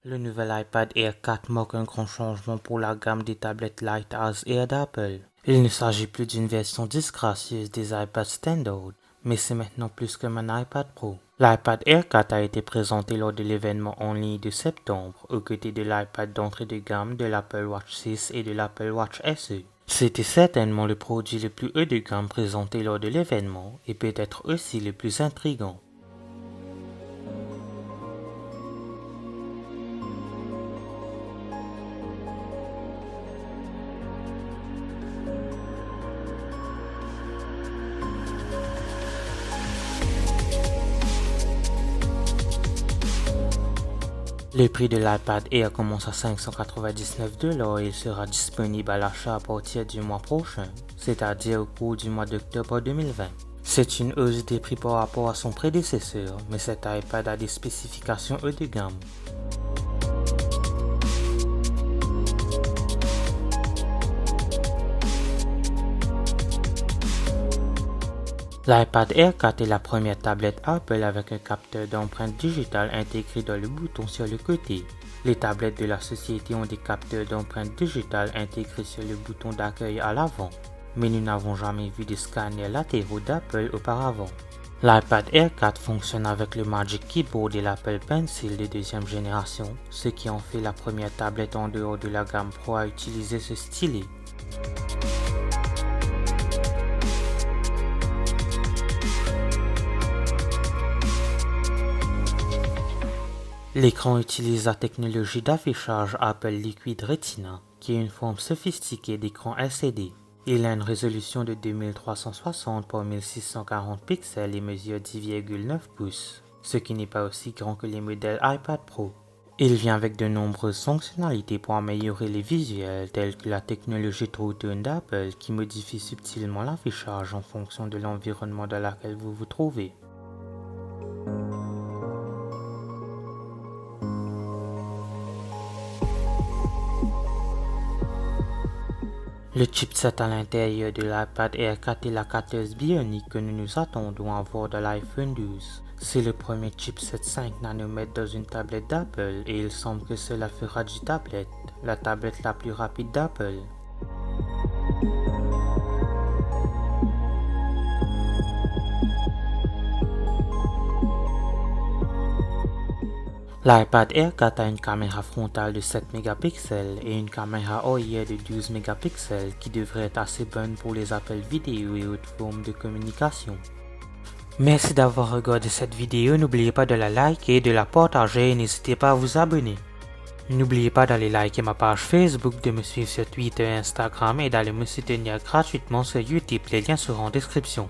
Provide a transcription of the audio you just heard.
Le nouvel iPad Air 4 marque un grand changement pour la gamme des tablettes Light Air d'Apple. Il ne s'agit plus d'une version disgracieuse des iPads Standard, mais c'est maintenant plus comme un iPad Pro. L'iPad Air 4 a été présenté lors de l'événement en ligne de septembre, aux côtés de l'iPad d'entrée de gamme de l'Apple Watch 6 et de l'Apple Watch SE. C'était certainement le produit le plus haut de gamme présenté lors de l'événement et peut-être aussi le plus intrigant. Le prix de l'iPad Air commence à 599 $ et il sera disponible à l'achat à partir du mois prochain, c'est-à-dire au cours du mois d'octobre 2020. C'est une hausse des prix par rapport à son prédécesseur, mais cet iPad a des spécifications haut de gamme. L'iPad Air 4 est la première tablette Apple avec un capteur d'empreinte digitale intégré dans le bouton sur le côté. Les tablettes de la société ont des capteurs d'empreinte digitale intégrés sur le bouton d'accueil à l'avant, mais nous n'avons jamais vu de scanners latéraux d'Apple auparavant. L'iPad Air 4 fonctionne avec le Magic Keyboard et l'Apple Pencil de deuxième génération, ce qui en fait la première tablette en dehors de la gamme Pro à utiliser ce stylet. L'écran utilise la technologie d'affichage Apple Liquid Retina, qui est une forme sophistiquée d'écran LCD. Il a une résolution de 2360 par 1640 pixels et mesure 10,9 pouces, ce qui n'est pas aussi grand que les modèles iPad Pro. Il vient avec de nombreuses fonctionnalités pour améliorer les visuels, telles que la technologie True Tone d'Apple qui modifie subtilement l'affichage en fonction de l'environnement dans lequel vous vous trouvez. Le chipset à l'intérieur de l'iPad Air 4 est la 14 Bionic que nous nous attendons à voir dans l'iPhone 12. C'est le premier chipset 5 nanomètres dans une tablette d'Apple et il semble que cela fera du tablet la tablette la plus rapide d'Apple. L'iPad Air 4 a une caméra frontale de 7 mégapixels et une caméra arrière de 12 mégapixels qui devrait être assez bonne pour les appels vidéo et autres formes de communication. Merci d'avoir regardé cette vidéo, n'oubliez pas de la liker, de la partager et n'hésitez pas à vous abonner. N'oubliez pas d'aller liker ma page Facebook, de me suivre sur Twitter et Instagram et d'aller me soutenir gratuitement sur YouTube, les liens seront en description.